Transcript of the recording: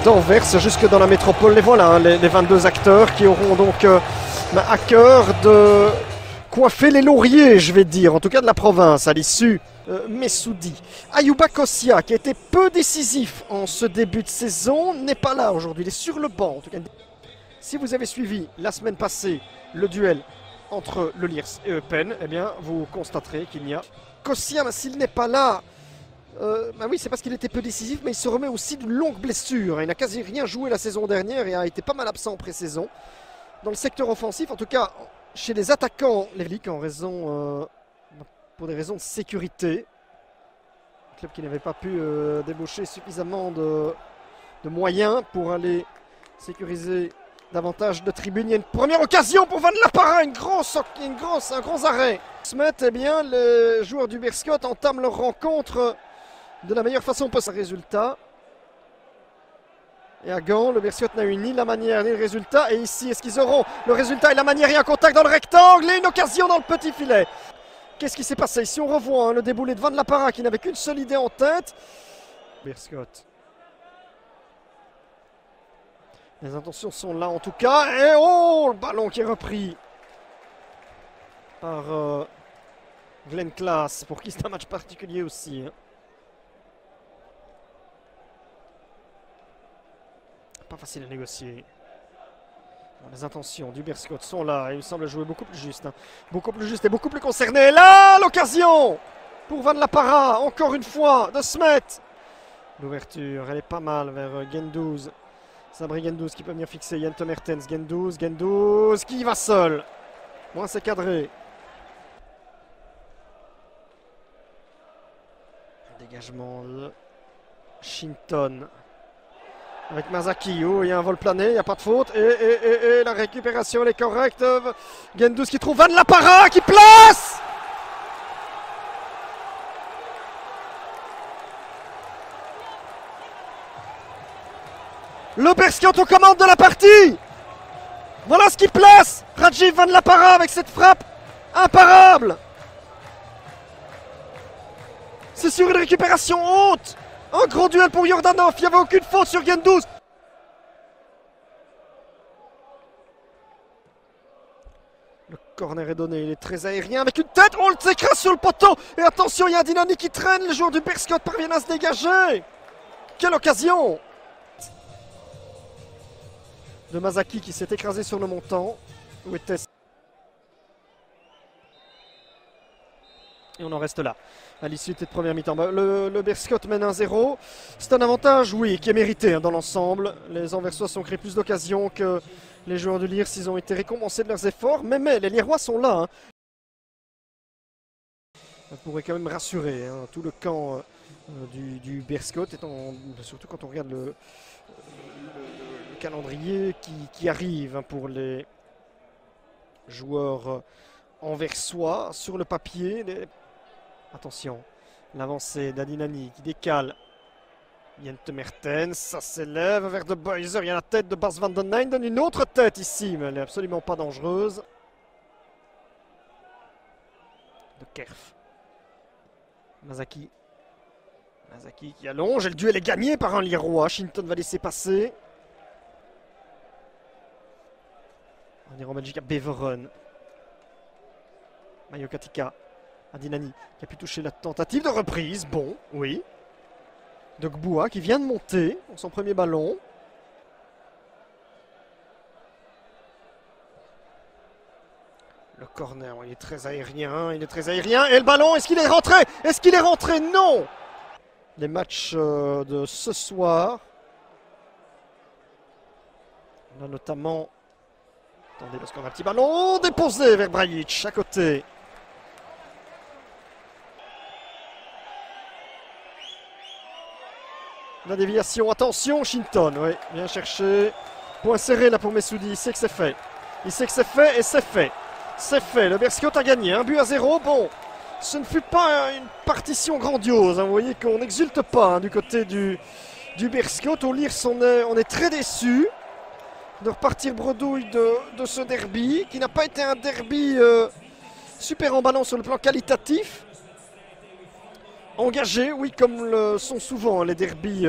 d'Anvers jusque dans la métropole. Les voilà, hein, les 22 acteurs qui auront donc à cœur de coiffer les lauriers, je vais dire, en tout cas de la province, à l'issue. Messoudi. Ayouba Kossia, qui a été peu décisif en ce début de saison, n'est pas là aujourd'hui, il est sur le banc. En tout cas, si vous avez suivi la semaine passée le duel entre le Liers et Eupen, eh bien, vous constaterez qu'il n'y a Kossia, mais s'il n'est pas là, bah oui, c'est parce qu'il était peu décisif, mais il se remet aussi d'une longue blessure. Il n'a quasi rien joué la saison dernière et a été pas mal absent en pré-saison. Dans le secteur offensif, en tout cas, chez les attaquants, les flics, en raison, pour des raisons de sécurité, un club qui n'avait pas pu débaucher suffisamment de moyens pour aller sécuriser davantage de tribunes. Il y a une première occasion pour Van La Parra, un gros arrêt. Smet, eh bien, les joueurs du Beerscot entament leur rencontre de la meilleure façon possible. Résultat. Et à Gand, le Beerscot n'a eu ni la manière ni le résultat. Et ici, est-ce qu'ils auront le résultat et la manière? Et un contact dans le rectangle et une occasion dans le petit filet. Qu'est-ce qui s'est passé? Ici, on revoit le déboulé de Van La Parra qui n'avait qu'une seule idée en tête. Beerscot. Les intentions sont là en tout cas. Et oh, le ballon qui est repris par Glenn Klaas, pour qui c'est un match particulier aussi. Pas facile à négocier. Les intentions du Beerscot sont là. Il semble jouer beaucoup plus juste. Beaucoup plus juste et beaucoup plus concerné. Et là, l'occasion pour Van La Parra, encore une fois, de Smet. L'ouverture, elle est pas mal vers Gendouzi. Sabri Gendouzi qui peut venir fixer Jente Mertens. Gendouzi qui va seul. Moins c'est cadré. Dégagement de Shinton. Avec Mazaki, oh, il y a un vol plané, il n'y a pas de faute. Et la récupération, elle est correcte. Gendouzi qui trouve Van La Parra qui place. Le Beerscot aux commandes de la partie. Voilà ce qui place. Rajiv Van La Parra avec cette frappe imparable. C'est sur une récupération haute. Un gros duel pour Yordanov. Il n'y avait aucune faute sur Gendouzi. Le corner est donné. Il est très aérien avec une tête. Oh, il s'écrase sur le poteau. Et attention, il y a un Dinani qui traîne. Les joueurs du Beerscot parviennent à se dégager. Quelle occasion de Mazaki qui s'est écrasé sur le montant. Où était... Et on en reste là, à l'issue de cette première mi-temps. Le Beerscot mène 1-0. C'est un avantage, oui, qui est mérité dans l'ensemble. Les Anversois ont créé plus d'occasions que les joueurs du Liers. Ils ont été récompensés de leurs efforts. Mais les Lierois sont là. Ça pourrait quand même rassurer tout le camp du Beerscot, surtout quand on regarde le calendrier qui arrive pour les joueurs anversois. Sur le papier, attention, l'avancée d'Adinani qui décale Jente Mertens, ça s'élève vers De Buyser, il y a la tête de Bas Van Den Eynden, une autre tête ici, mais elle n'est absolument pas dangereuse. De Kerf. Mazaki qui allonge, et le duel est gagné par un Lierois. Shinton va laisser passer. On ira en Belgique à Beveren. Mayo Katika. Adinani qui a pu toucher la tentative de reprise. Bon, oui. Dogboua qui vient de monter dans son premier ballon. Le corner, il est très aérien. Et le ballon, est-ce qu'il est rentré? Non. Les matchs de ce soir. On a notamment... Attendez, parce qu'on a un petit ballon déposé vers Brajic, à côté. La déviation, attention, Shinton, oui, bien cherché. Point serré là pour Messoudi, il sait que c'est fait. Et c'est fait. C'est fait, le Beerscot a gagné, 1-0. Bon, ce ne fut pas une partition grandiose, vous voyez qu'on n'exulte pas du côté du Beerscot. Au Liers, on est très déçus de repartir bredouille de ce derby, qui n'a pas été un derby super emballant sur le plan qualitatif. Engagé, oui, comme le sont souvent les derbys